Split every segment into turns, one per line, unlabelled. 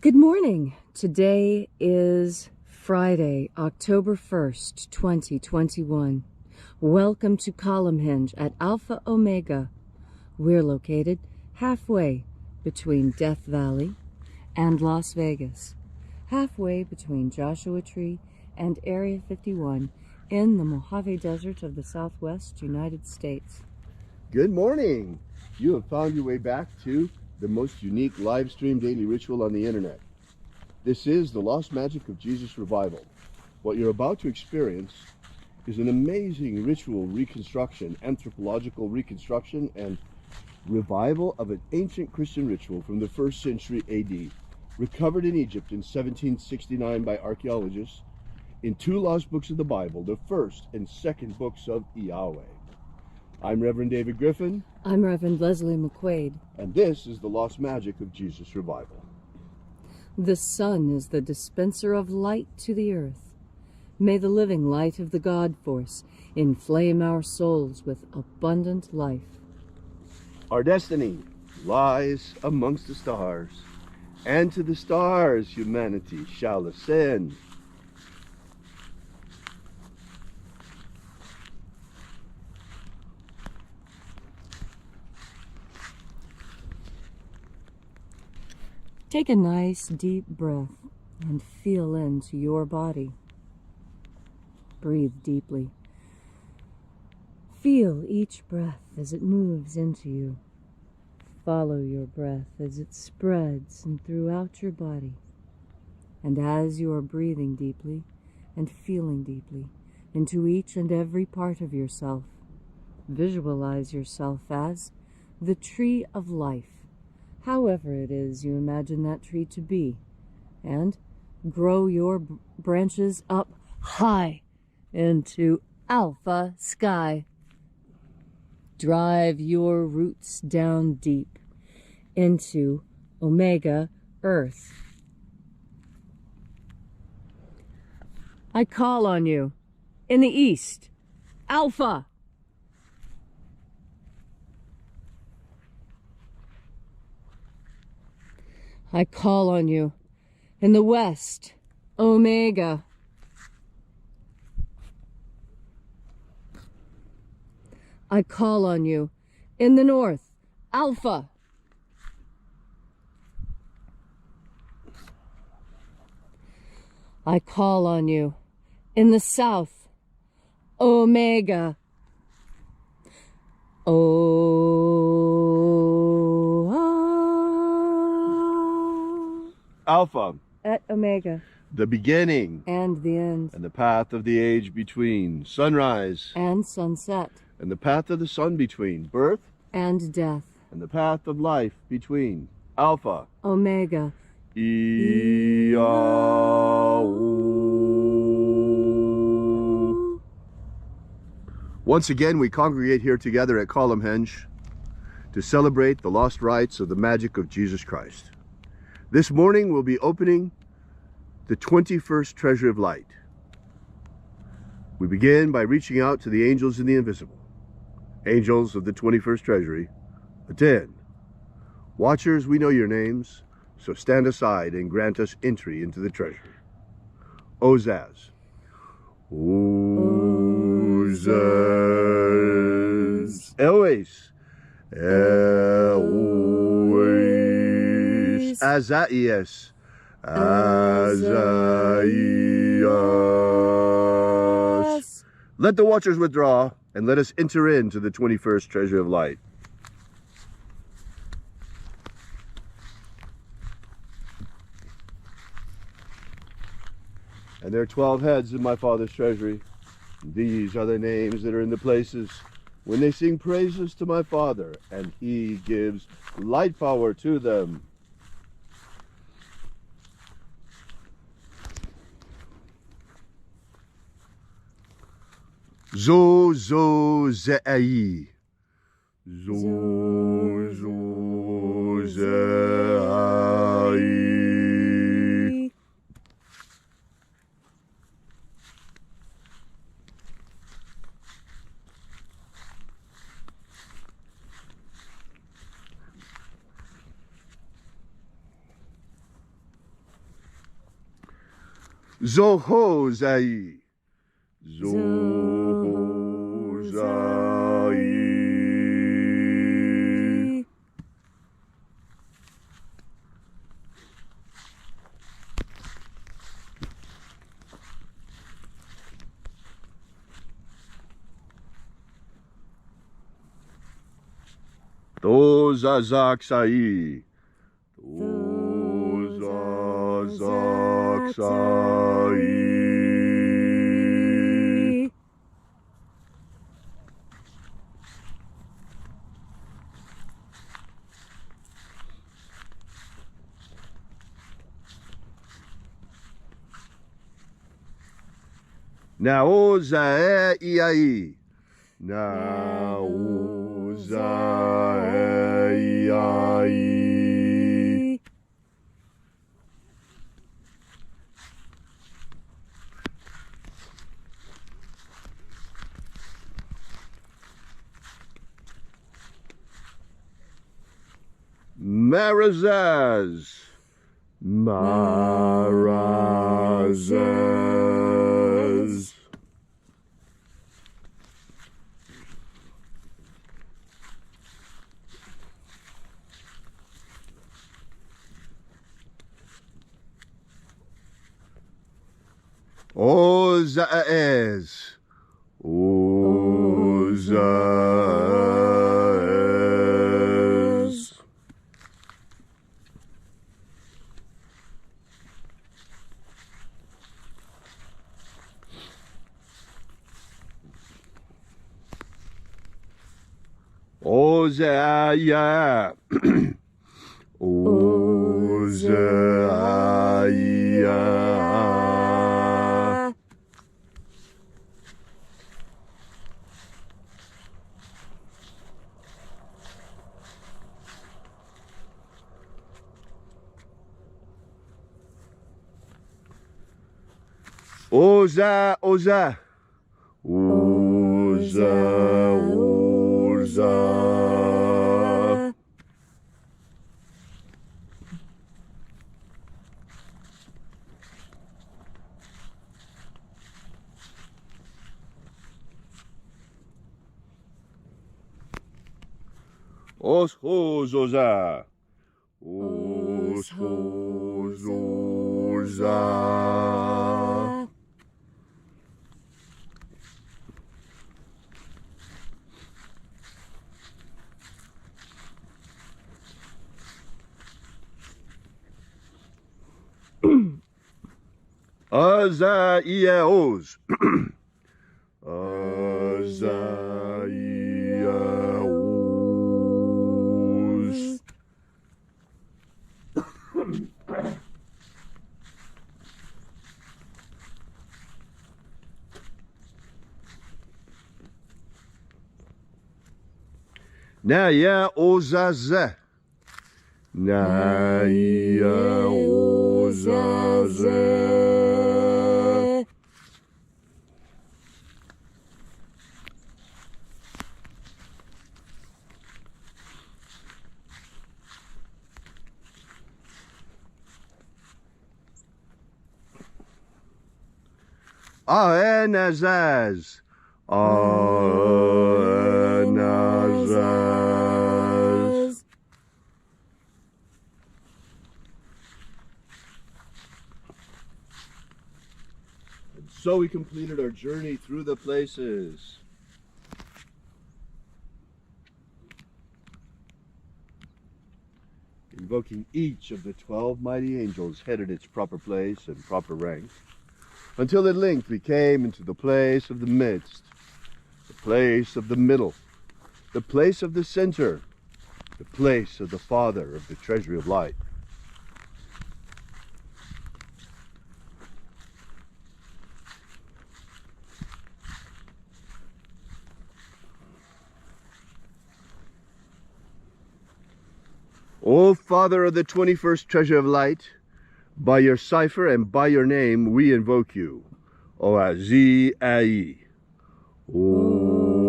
Good morning. Today is Friday, October 1st, 2021. Welcome to Column Hinge at Alpha Omega. We're located halfway between Death Valley and Las Vegas, halfway between Joshua Tree and Area 51 in the Mojave Desert of the Southwest United States.
Good morning. You have found your way back to the most unique live stream daily ritual on the internet. This is the Lost Magic of Jesus Revival. What you're about to experience is an amazing ritual reconstruction, anthropological reconstruction and revival of an ancient Christian ritual from the 1st century AD, recovered in Egypt in 1769 by archaeologists in two lost books of the Bible, the first and second books of IAOE. I'm Reverend David Griffin.
I'm Reverend Leslie McQuade.
And this is the Lost Magic of Jesus Revival.
The sun is the dispenser of light to the earth. May the living light of the God force inflame our souls with abundant life.
Our destiny lies amongst the stars, and to the stars humanity shall ascend.
Take a nice deep breath and feel into your body. Breathe deeply. Feel each breath as it moves into you. Follow your breath as it spreads and throughout your body. And as you are breathing deeply and feeling deeply into each and every part of yourself, visualize yourself as the tree of life, however it is you imagine that tree to be, and grow your branches up high into alpha sky. Drive your roots down deep into omega earth. I call on you in the east, alpha. I call on you in the west, omega. I call on you in the north, alpha. I call on you in the south, omega.
Alpha,
at omega,
the beginning
and the end,
and the path of the age between, sunrise
and sunset,
and the path of the sun between, birth
and death,
and the path of life between, alpha,
omega,
IAOE. Once again, we congregate here together at Column Hinge to celebrate the lost rites of the magic of Jesus Christ. This morning we'll be opening the 21st Treasure of Light. We begin by reaching out to the angels in the invisible. Angels of the 21st Treasury, attend. Watchers, we know your names, so stand aside and grant us entry into the treasury. Ozaz. Ozaz. Elois. Elois. Azaias. Azaias. Let the watchers withdraw, and let us enter into the 21st Treasure of Light. And there are 12 heads in my Father's treasury. These are the names that are in the places when they sing praises to my Father, and he gives light power to them. Zo zo ze'ai. Zo zo ze'ai. Zohozai. Zohozai. Tozazaksai. Tozazaksai. IAOE I. I. Marazaz. Marazaz. Ozaez. Ozaez. Ozaya. Ozaya. Oza, Oza. Oza, Oza. Oshozoza. Oshozoza. IAOs. IAOs. Naya Ozaze. Naya Ozaze. Aenazaz. Aenazaz. And so we completed our journey through the places. Invoking each of the 12 mighty angels headed its proper place and proper rank, until at length we came into the place of the midst, the place of the middle, the place of the center, the place of the Father of the treasury of light. O Father of the 21st treasure of light, by your cipher and by your name we invoke you. Oazi Ai. Oazi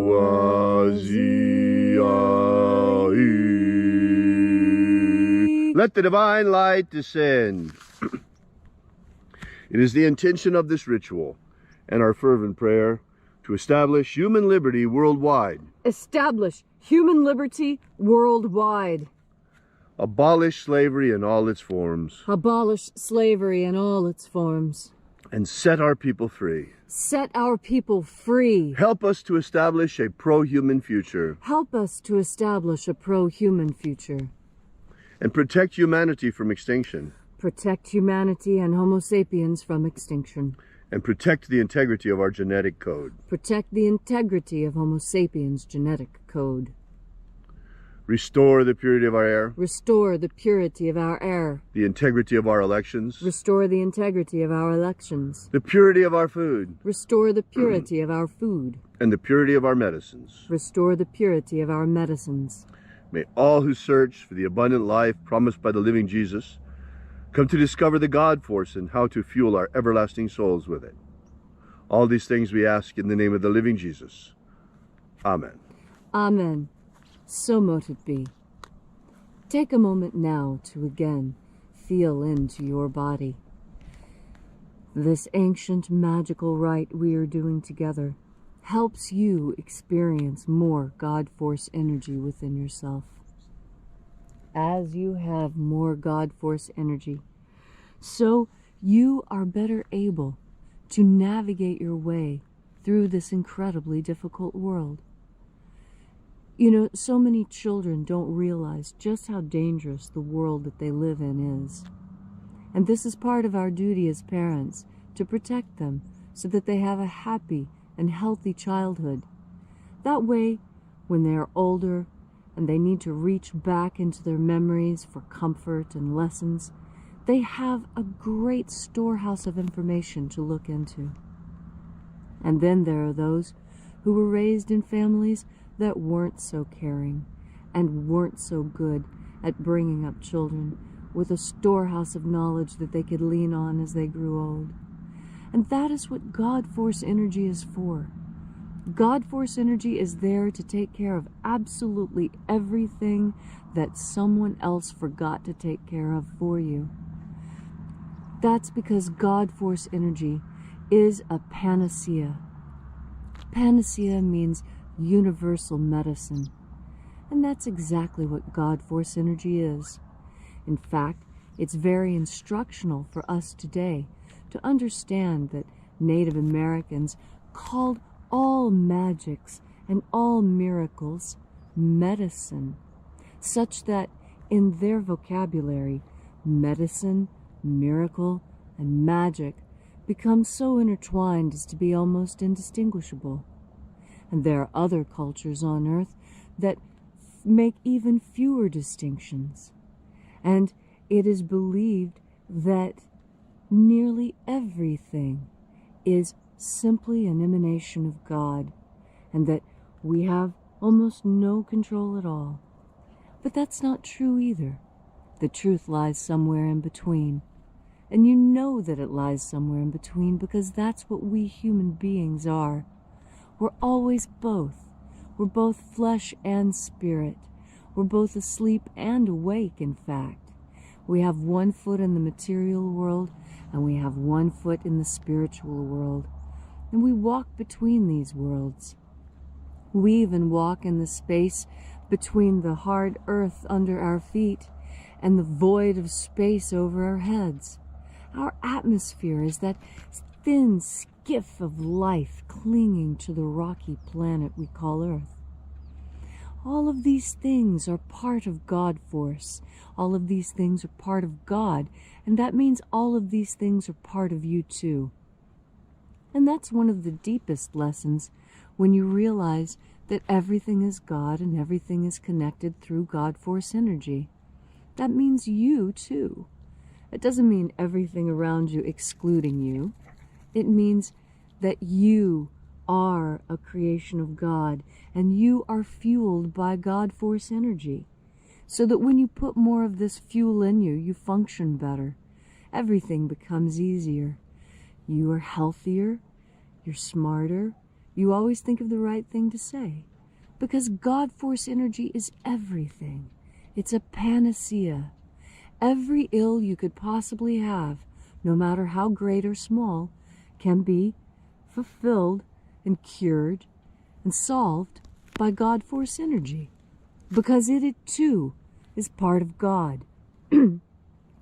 Ai. Let the divine light descend. It is the intention of this ritual and our fervent prayer to establish human liberty worldwide.
Establish human liberty worldwide.
Abolish slavery in all its forms.
Abolish slavery in all its forms.
And set our people free.
Set our people free.
Help us to establish a pro-human future.
Help us to establish a pro-human future.
And protect humanity from extinction.
Protect humanity and Homo sapiens from extinction.
And protect the integrity of our genetic code.
Protect the integrity of Homo sapiens' genetic code.
Restore the purity of our air.
Restore the purity of our air.
The integrity of our elections.
Restore the integrity of our elections.
The purity of our food.
Restore the purity of our food.
And the purity of our medicines.
Restore the purity of our medicines.
May all who search for the abundant life promised by the living Jesus come to discover the God force and how to fuel our everlasting souls with it. All these things we ask in the name of the living Jesus. Amen.
Amen. So mote it be. Take a moment now to again feel into your body. This ancient magical rite we are doing together helps you experience more God Force energy within yourself. As you have more God Force energy, so you are better able to navigate your way through this incredibly difficult world. You know, so many children don't realize just how dangerous the world that they live in is. And this is part of our duty as parents, to protect them so that they have a happy and healthy childhood. That way, when they are older and they need to reach back into their memories for comfort and lessons, they have a great storehouse of information to look into. And then there are those who were raised in families that weren't so caring and weren't so good at bringing up children with a storehouse of knowledge that they could lean on as they grew old. And that is what God Force energy is for. God Force energy is there to take care of absolutely everything that someone else forgot to take care of for you. That's because God Force energy is a panacea. Panacea means universal medicine. And that's exactly what God Force energy is. In fact, it's very instructional for us today to understand that Native Americans called all magics and all miracles medicine, such that in their vocabulary, medicine, miracle, and magic become so intertwined as to be almost indistinguishable. And there are other cultures on Earth that make even fewer distinctions. And it is believed that nearly everything is simply an emanation of God, and that we have almost no control at all. But that's not true either. The truth lies somewhere in between. And you know that it lies somewhere in between because that's what we human beings are. We're always both. We're both flesh and spirit. We're both asleep and awake, in fact. We have one foot in the material world, and we have one foot in the spiritual world. And we walk between these worlds. We even walk in the space between the hard earth under our feet and the void of space over our heads. Our atmosphere is that thin skiff of life clinging to the rocky planet we call Earth. All of these things are part of God Force. All of these things are part of God, and that means all of these things are part of you too. And that's one of the deepest lessons when you realize that everything is God and everything is connected through God Force energy. That means you too. It doesn't mean everything around you excluding you. It means that you are a creation of God and you are fueled by God Force energy. So that when you put more of this fuel in you, you function better. Everything becomes easier. You are healthier. You're smarter. You always think of the right thing to say. Because God Force energy is everything. It's a panacea. Every ill you could possibly have, no matter how great or small, can be fulfilled and cured and solved by God Force energy, because it too is part of God. And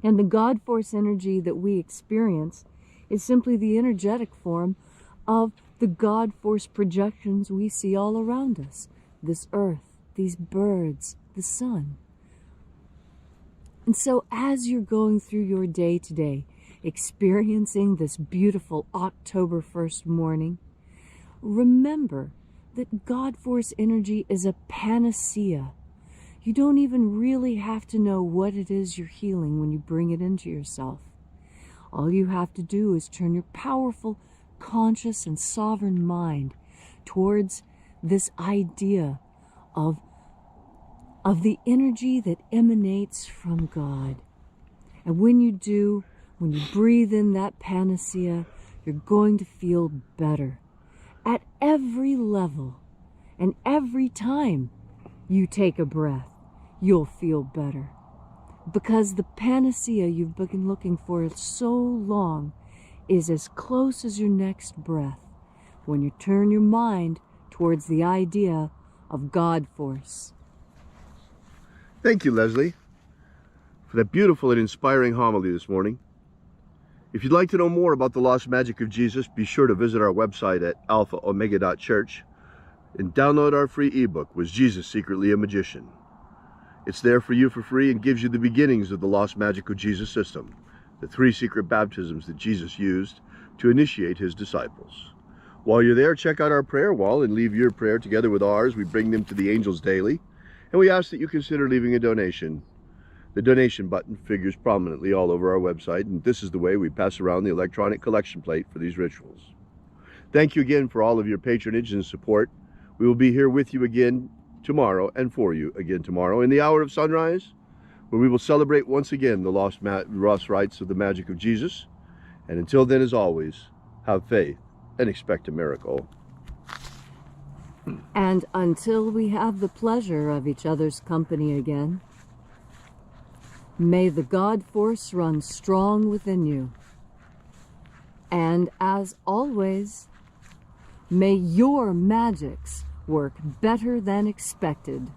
the God Force energy that we experience is simply the energetic form of the God Force projections we see all around us. This earth, these birds, the sun. And so as you're going through your day today, experiencing this beautiful October 1st morning, remember that God Force energy is a panacea. You don't even really have to know what it is you're healing when you bring it into yourself. All you have to do is turn your powerful, conscious, and sovereign mind towards this idea of the energy that emanates from God. And when you do, when you breathe in that panacea, you're going to feel better at every level. And every time you take a breath, you'll feel better. Because the panacea you've been looking for so long is as close as your next breath when you turn your mind towards the idea of God Force.
Thank you, Leslie, for that beautiful and inspiring homily this morning. If you'd like to know more about the lost magic of Jesus, be sure to visit our website at alphaomega.church and download our free ebook, Was Jesus Secretly a Magician? It's there for you for free and gives you the beginnings of the lost magic of Jesus system, the 3 secret baptisms that Jesus used to initiate his disciples. While you're there, check out our prayer wall and leave your prayer together with ours. We bring them to the angels daily, and we ask that you consider leaving a donation. The donation button figures prominently all over our website, and this is the way we pass around the electronic collection plate for these rituals. Thank you again for all of your patronage and support. We will be here with you again tomorrow and for you again tomorrow in the hour of sunrise, where we will celebrate once again the lost rites of the magic of Jesus. And until then, as always, have faith and expect a miracle.
And until we have the pleasure of each other's company again, may the God Force run strong within you. And as always, may your magics work better than expected.